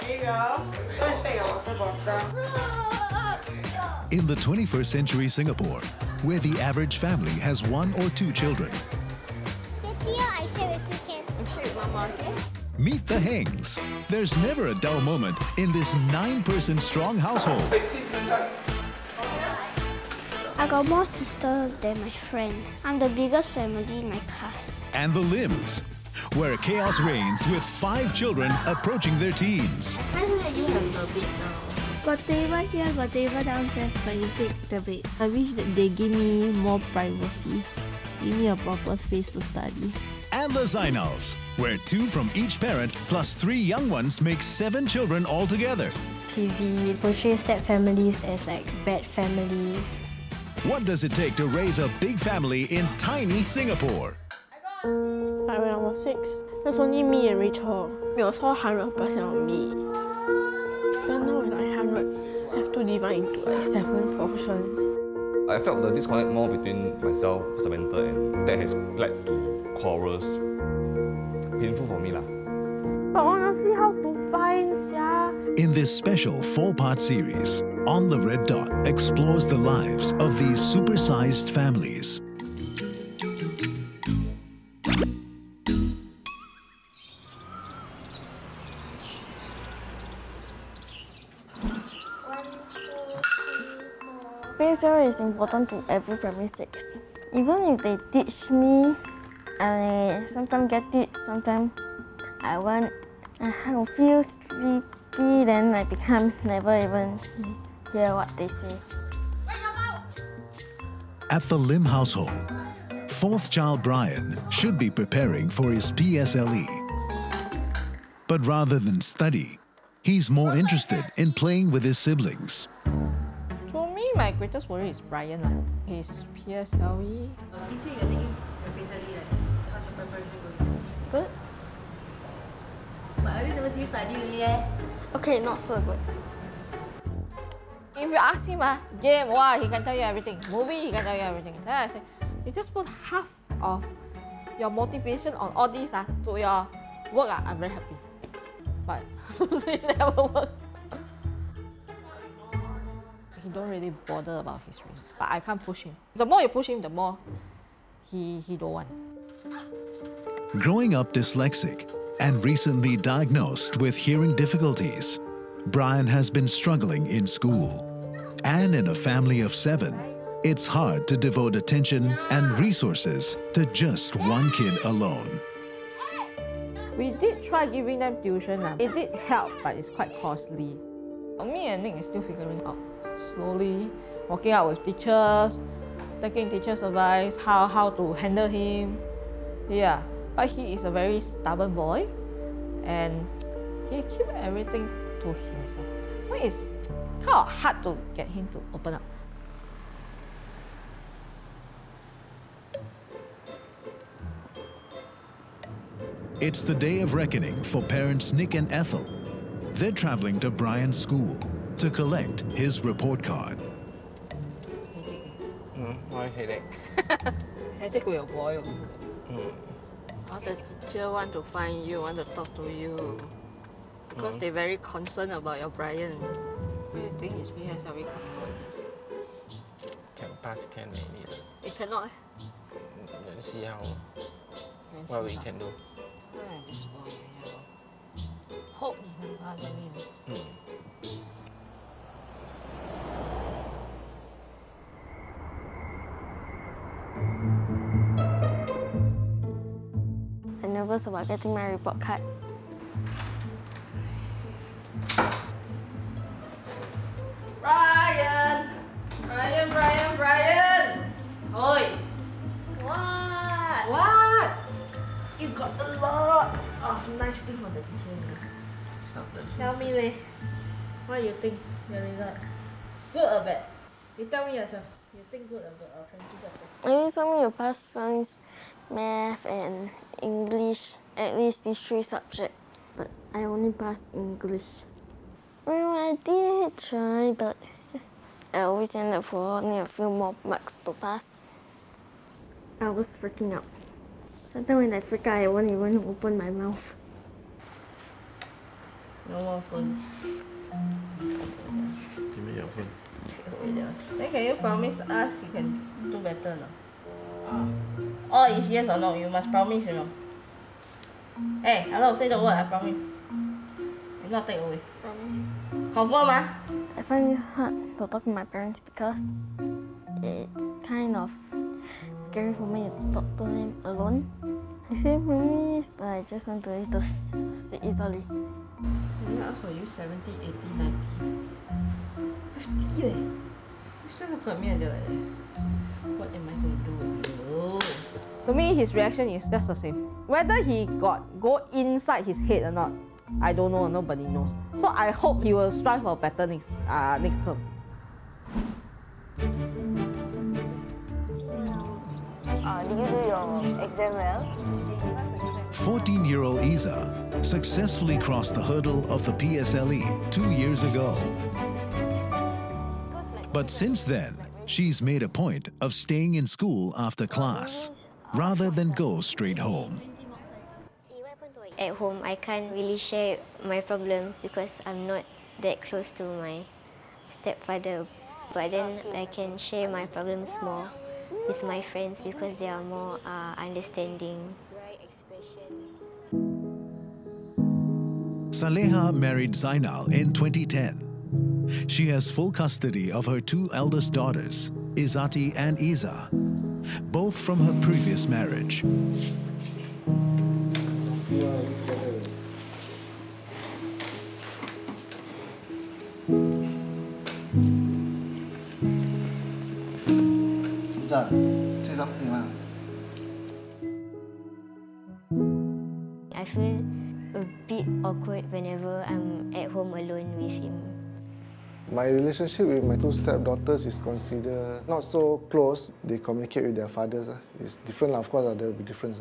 Here you go. Go and take your water bottle. In the 21st century Singapore, where the average family has 1 or 2 children, Sit here, I share with you, Ken. I'm sure with Mama, okay? meet the Hengs. There's never a dull moment in this 9-person strong household. I got more sisters than my friend. I'm the biggest family in my class. And the Lims, where chaos reigns with 5 children approaching their teens. I feel like you have a bed now. Got table here, got table downstairs, but you take the bed. I wish that they give me more privacy. Give me a proper space to study. And the Zainals, where 2 from each parent plus 3 young ones make 7 children altogether. TV portrays step families as like bad families. What does it take to raise a big family in tiny Singapore? Like when I was 6, there's only me and Rachel. It was all 100% on me. Then now it's like 100. I have to divide into like 7 portions. I felt the disconnect more between myself, Samantha, and that has led to quarrels. Painful for me lah. But honestly, how to find, sia? In this special 4-part series, On the Red Dot explores the lives of these supersized families. PSL is important to every primary 6. Even if they teach me, I sometimes get it, sometimes I feel sleepy, then I become never even hear what they say. At the Lim household, 4th child Brian should be preparing for his PSLE. But rather than study, he's more interested in playing with his siblings. For me, my greatest worry is Brian. His PSLE. This year you're taking your PSLE, right? How's your preparation going? Good. But I always never see you study really, eh? Okay, not so good. If you ask him, game, wow, he can tell you everything. Movie, he can tell you everything. Then I say, you just put half of your motivation on all these to your work, I'm very happy. But it never works. He don't really bother about history, but I can't push him. The more you push him, the more he don't want. Growing up dyslexic and recently diagnosed with hearing difficulties, Brian has been struggling in school. And in a family of 7, it's hard to devote attention and resources to just one kid alone. We did try giving them tuition. It did help, but it's quite costly. Me and Nick is still figuring out. Slowly, working out with teachers, taking teachers' advice, how to handle him. Yeah, but he is a very stubborn boy, and he keeps everything to himself. But it's kind of hard to get him to open up. It's the day of reckoning for parents Nick and Ethel. They're traveling to Brian's school to collect his report card. Why headache? Headache with a boy. All the teacher want to find you, want to talk to you. Because they're very concerned about your Brian. Do you think his PSLE coming on? Can pass, can maybe. It cannot. Let's see how what we can do. This boy, yeah. Hope he can pass only. I'm nervous about getting my report card. Brian! Brian! Oi! What? What? You got a lot of nice things from the teacher. It's not the Tell me, Lei. What do you think the result? Good or bad? You tell me yourself. You think good or bad? Or can you better? I just want me to pass science, math, and English, at least these 3 subjects. But I only passed English. Well, I did try, but I always end up holding a few more marks to pass. I was freaking out. Sometimes when I freak out, I won't even open my mouth. No more phone. Give me your phone. Take away there. Then can you promise us you can do better now? Or is yes or no? You must promise, you know. Hey, hello, say the word, I promise. If not, take away. Promise. Confirm, ah? I find it hard to talk to my parents because it's kind of scary for me to talk to them alone. I say promise, but I just want to leave to sit easily. You ask for you 70, 80, 90. 50 eh? You still look at me and they're like, what am I going to do? No. To me, his reaction is just the same. Whether he go inside his head or not, I don't know. Nobody knows. So I hope he will strive for better next term. Did you do your exam well? 14-year-old Isa successfully crossed the hurdle of the PSLE 2 years ago. But since then, she's made a point of staying in school after class, rather than go straight home. At home, I can't really share my problems because I'm not that close to my stepfather. But then I can share my problems more with my friends because they are more understanding. Saleha married Zainal in 2010. She has full custody of her 2 eldest daughters, Izzati and Iza, both from her previous marriage. Iza, say something lah. I feel a bit awkward whenever I'm at home alone with him. My relationship with my 2 stepdaughters is considered not so close. They communicate with their fathers. It's different, of course, there will be difference.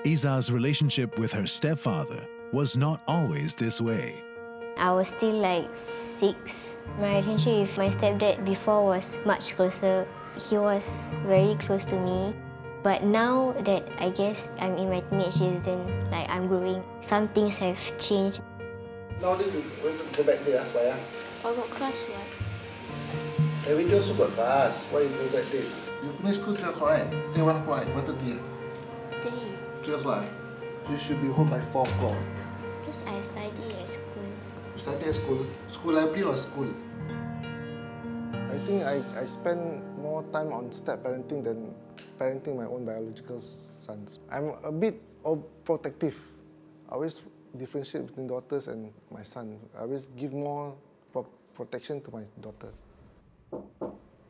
Iza's relationship with her stepfather was not always this way. I was still like 6. My relationship with my stepdad before was much closer. He was very close to me. But now that I guess I'm in my teenage years, then like I'm growing, some things have changed. Now they go back there, why? I got class what? Every day also got class. Why you go back there? You finish school 3 o'clock, right? 1 o'clock, 1:30. 3 o'clock. You should be home by 4 o'clock. Plus I study at school. You study at school? School library or school? I think I spend more time on step parenting than parenting my own biological sons. I'm a bit protective. I always differentiate between daughters and my son. I always give more protection to my daughter.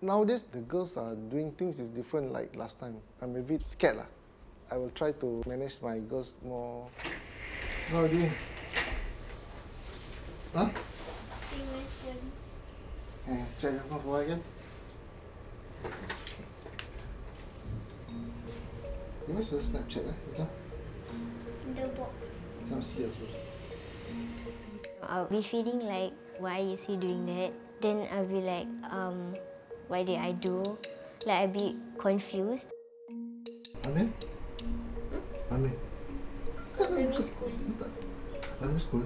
Nowadays, the girls are doing things is different like last time. I'm a bit scared lah. I will try to manage my girls more. How are you doing? Huh? Check your phone for again. Where's your Snapchat? Islam? The box. Can't see as well. I'll be feeling like, why is he doing that? Then I'll be like, what did I do? Like I'll be confused. Amin? Amin? Primary school. Primary school?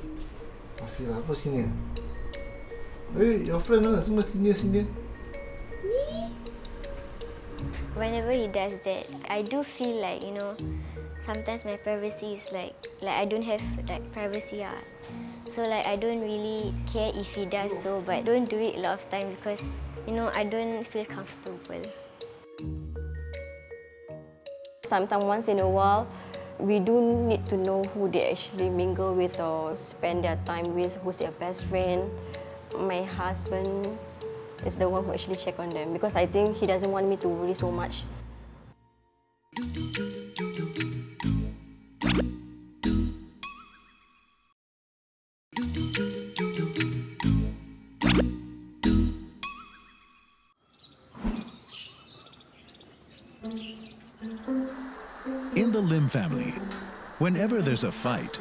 Afira, apa senior? Hey, your friend mana semua senior? Whenever he does that, I do feel like, sometimes my privacy is like I don't have like privacy. So like I don't really care if he does so, but don't do it a lot of time because, I don't feel comfortable. Sometimes once in a while, we do need to know who they actually mingle with or spend their time with, who's their best friend. My husband is the one who actually check on them because I think he doesn't want me to worry so much. In the Lim family, whenever there's a fight,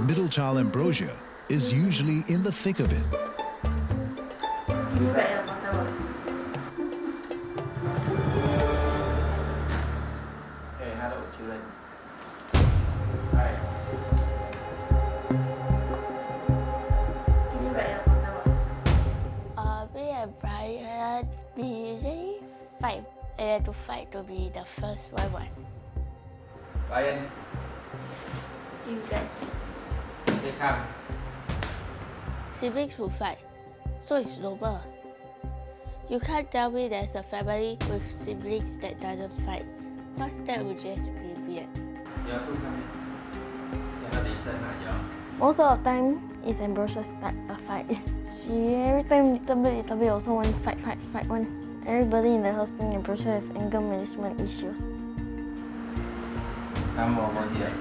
middle child Ambrosia is usually in the thick of it. Hey, hello children. Hi. dare to fight to be the first one. Ryan, You get they come. siblings will fight, so it's normal. You can't tell me there's a family with siblings that doesn't fight, because that would just be weird. Giờ tôi come in. Giờ nó đi sân là giờ. Most of the time, it's Ambrosia start a fight. She every time little bit also want fight one. Everybody in the house think Ambrosia have anger management issues. Come over here.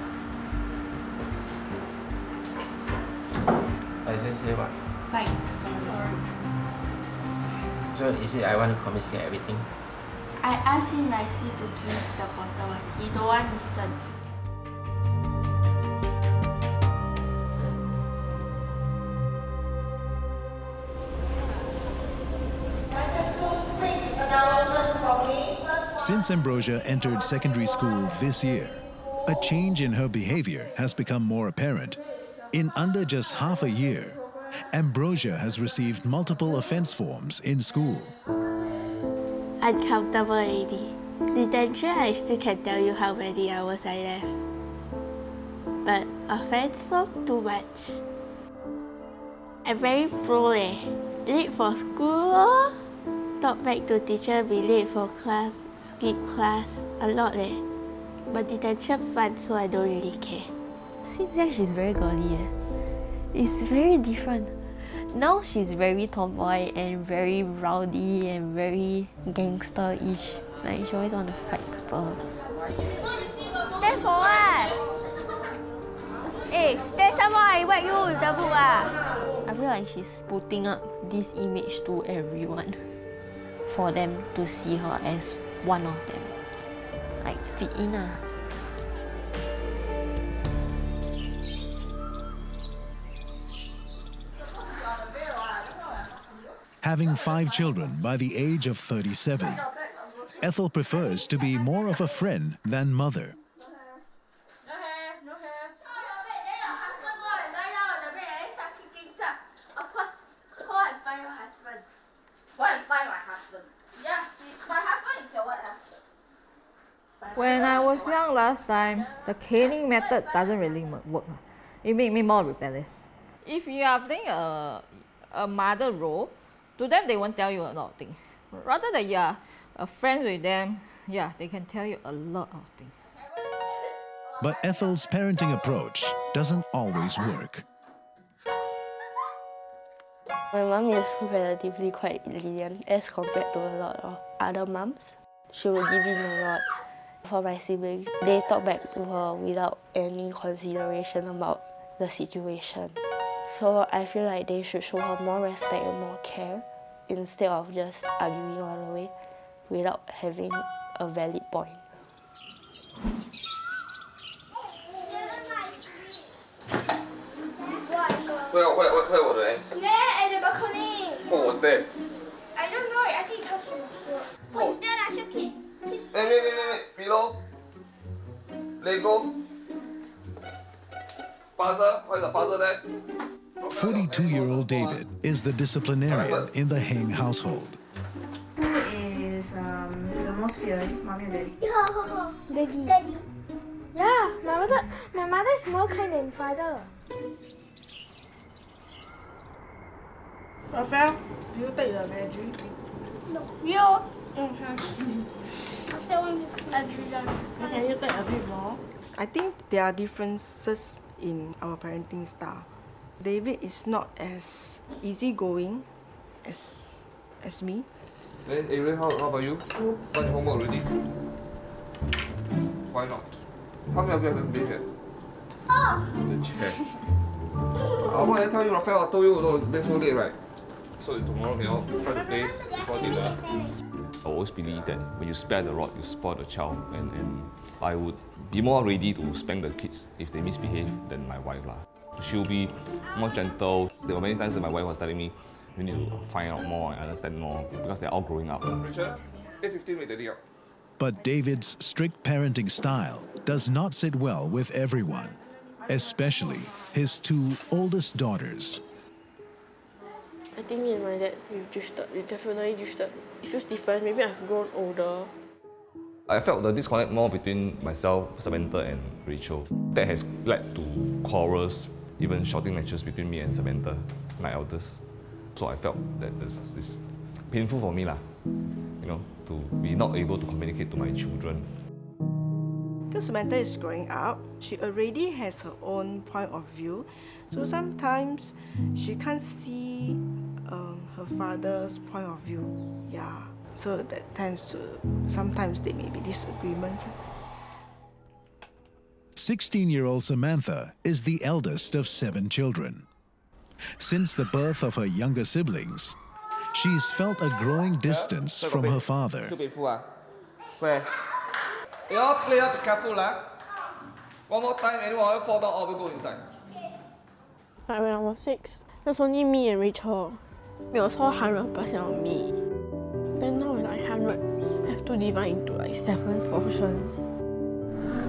I say what? Fight, sorry. So is it I want to confiscate everything? I asked him nicely to give the bottle one. He don't want to listen. Since Ambrosia entered secondary school this year, a change in her behavior has become more apparent. In under just half a year, Ambrosia has received multiple offense forms in school. Uncomfortable already. Detention, I still can tell you how many hours I left. But offense form, too much. I'm very pro leh. Late for school, talk back to teacher, be late for class, skip class, a lot leh. But detention fun, so I don't really care. Since young, she's very girly. It's very different. Now she's very tomboy and very rowdy and very gangster-ish. Like she always want to fight people. Stand for what? Hey, stand somewhere, I whack you with the book ah. I feel like she's putting up this image to everyone for them to see her as one of them. Like fit in ah. Having 5 children by the age of 37, Ethel prefers to be more of a friend than mother. No hair. Your husband go and lie down on the bed and start kicking stuff. Of course, go and find your husband. Go and find my husband. Yeah, my husband is your what? When I was young last time, the caning method doesn't really work. It made me more rebellious. If you are playing a mother role, to them they won't tell you a lot of things. Rather than you are a friend with them, yeah, they can tell you a lot of things. But Ethel's parenting approach doesn't always work. My mom is relatively quite lenient as compared to a lot of other moms. She will give in a lot. For my siblings, they talk back to her without any consideration about the situation. So I feel like they should show her more respect and more care instead of just arguing all the way without having a valid point. Where were the ants? There at the balcony. What was there? I don't know. I think it comes from the floor. Oh. There, I shook it. Wait. Below. Lego. Puzzle. What is the puzzle there? 42-year-old David is the disciplinarian in the Heng household. Who is the most fierce, mommy or daddy? Daddy. Yeah, my mother is more kind than father. Raphael, do you take the veggie? No. You? I still want to Can you take a bit more? I think there are differences in our parenting style. David is not as easygoing as me. Then Ariel, how about you? Done your homework already? Why not? How many of you haven't bathed yet? The chair. What did I tell you, Raphael? I told you, no, bathe so late, right? So tomorrow we all try to bathe before dinner. I always believe that when you spare the rod, you spoil the child, and I would be more ready to spank the kids if they misbehave than my wife lah. She'll be more gentle. There were many times that my wife was telling me, you need to find out more and understand more because they're all growing up. Richard, 8:15 with Daddy up. But David's strict parenting style does not sit well with everyone, especially his 2 oldest daughters. I think me and my dad, we've drifted. We definitely drifted. It feels different. Maybe I've grown older. I felt the disconnect more between myself, Samantha, and Rachel. That has led to quarrels, even shouting matches between me and Samantha, my eldest. So I felt that this is painful for me, to be not able to communicate to my children. Because Samantha is growing up, she already has her own point of view. So sometimes she can't see her father's point of view. Yeah. So that tends to, sometimes there may be disagreements. 16-year-old Samantha is the eldest of 7 children. Since the birth of her younger siblings, she's felt a growing distance from her father. Where? You all play up, be careful. One more time, anyone will fall down or will go inside. Like when I was 6, there's only me and Rachel. It was all 100% on me. Then now it's like 100. I have to divide into like 7 portions.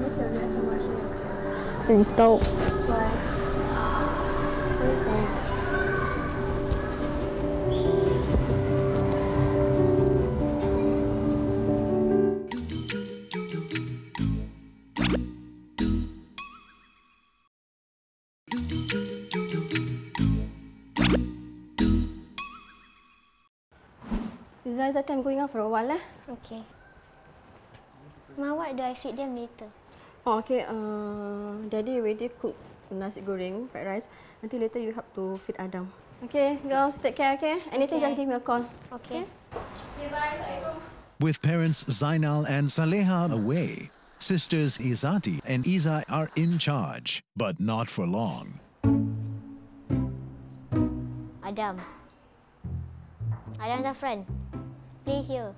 What's the next one? Little. Why? Zai, I'm going out for a while. Okay. Ma, what do I feed them later? Oh, okay. Daddy already cooked nasi goreng, fried rice. Until later you have to feed Adam. Okay, girls, take care, okay? Anything, just give me a call. Okay. Okay, bye. With parents Zainal and Saleha away, sisters Izati and Iza are in charge, but not for long. Adam. Adam Zafran. Play here.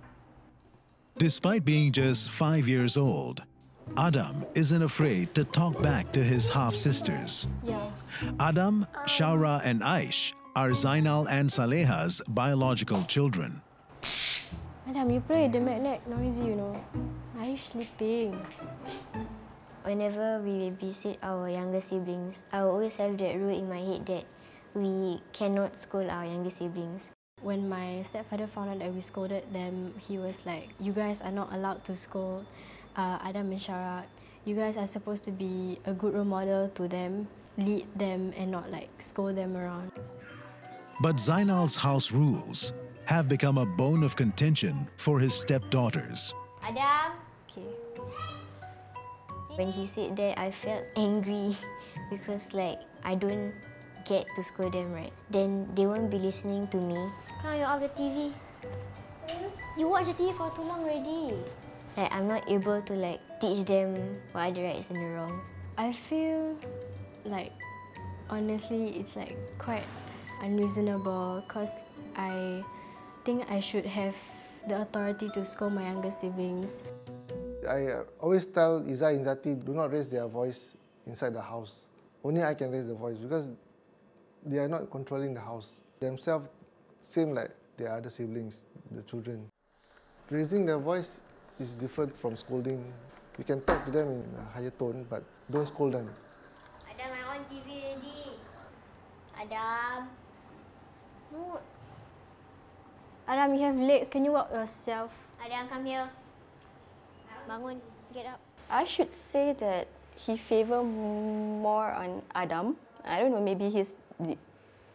Despite being just 5 years old, Adam isn't afraid to talk back to his half-sisters. Yes. Adam, Shaura and Aish are Zainal and Saleha's biological children. Adam, you play the magnet noisy, you know. Aish sleeping. Whenever we visit our younger siblings, I will always have that rule in my head that we cannot scold our younger siblings. When my stepfather found out that we scolded them, he was like, "You guys are not allowed to scold Adam and Shaura. You guys are supposed to be a good role model to them, lead them and not like scold them around." But Zainal's house rules have become a bone of contention for his stepdaughters. Adam. Okay. When he said that, I felt angry because like I don't get to scold them, right? Then they won't be listening to me. Come, you're off the TV. You watch the TV for too long already. Like I'm not able to like teach them what are the rights and the wrongs. I feel like honestly it's like quite unreasonable because I think I should have the authority to scold my younger siblings. I always tell Iza and Zati, do not raise their voice inside the house. Only I can raise the voice because they are not controlling the house. Themselves same like their other siblings, the children. Raising their voice is different from scolding. You can talk to them in a higher tone, but don't scold them. Adam, I on TV already. Adam. No. Adam, you have legs. Can you walk yourself? Adam, come here. Bangun. Get up. I should say that he favor more on Adam. I don't know, maybe he's the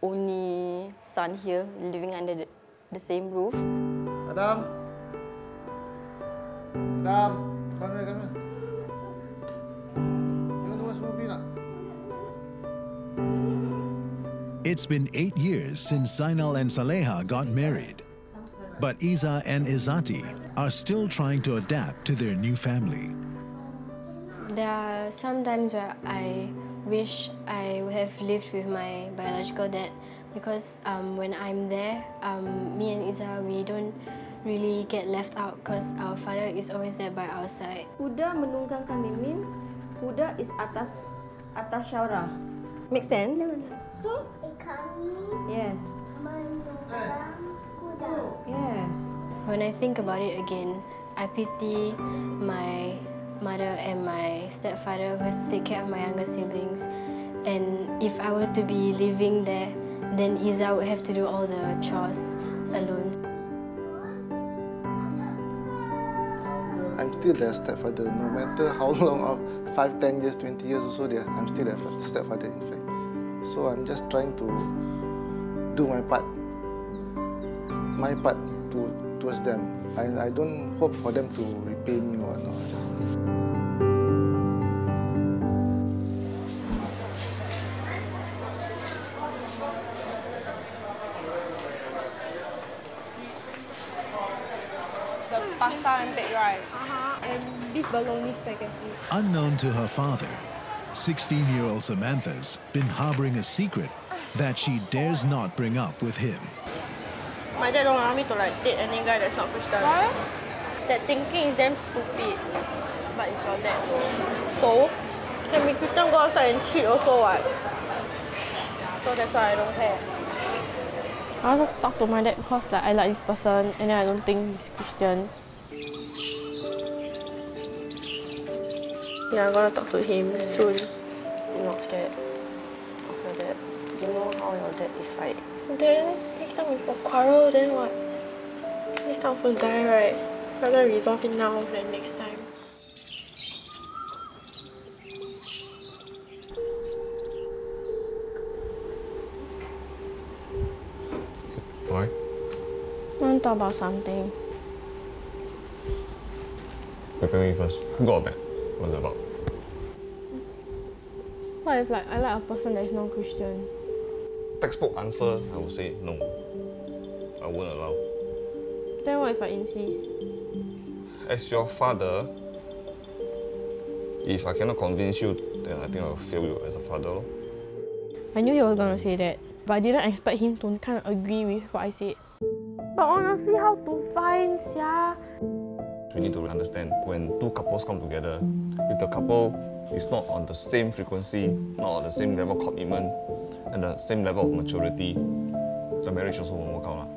only son here living under the same roof. Adam. Adam. Come here, come here. You want to watch movie now? It's been 8 years since Zainal and Saleha got married. But Iza and Izati are still trying to adapt to their new family. There are some times where I wish I would have lived with my biological dad because when I'm there, me and Iza, we don't really get left out because our father is always there by our side. Kuda menunggang kami means kuda is atas Shaura. Make sense? So, yes. Yes. When I think about it again, I pity my mother and my stepfather who has to take care of my younger siblings. And if I were to be living there, then Iza would have to do all the chores alone. I'm I'm still their stepfather. No matter how long, or 5, 10 years, 20 years or so, I'm still their stepfather, in fact. So I'm just trying to do my part towards them. I don't hope for them to repay me or no. Just. The pasta and baked rice. And beef bologna spaghetti. Unknown to her father, 16-year-old Samantha's been harboring a secret that she dares not bring up with him. My dad don't allow me to date any guy that's not Christian. Why? That thinking is damn stupid. But it's your dad. So, can be Christian, go outside and cheat also what? So that's why I don't care. I want to talk to my dad because I like this person and then I don't think he's Christian. Yeah, I'm gonna talk to him soon. You're not scared of your dad. You know how your dad is like. Then next time we will quarrel, then what? Next time we'll die, right? Rather resolve it now than next time. Why? I want to talk about something. Prepare me first. Good or bad? What's it about? What if I like a person that is non-Christian? Textbook answer, I would say no. I won't allow. Then what if I insist? As your father, if I cannot convince you, then I think I will fail you as a father. I knew he was going to say that, but I didn't expect him to kind of agree with what I said. But honestly, how to find, sia? We need to understand when two couples come together, if the couple is not on the same frequency, not on the same level of commitment, and the same level of maturity, the marriage also won't work out.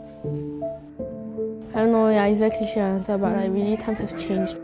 I don't know, yeah, it's very cliche answer, but really times have changed.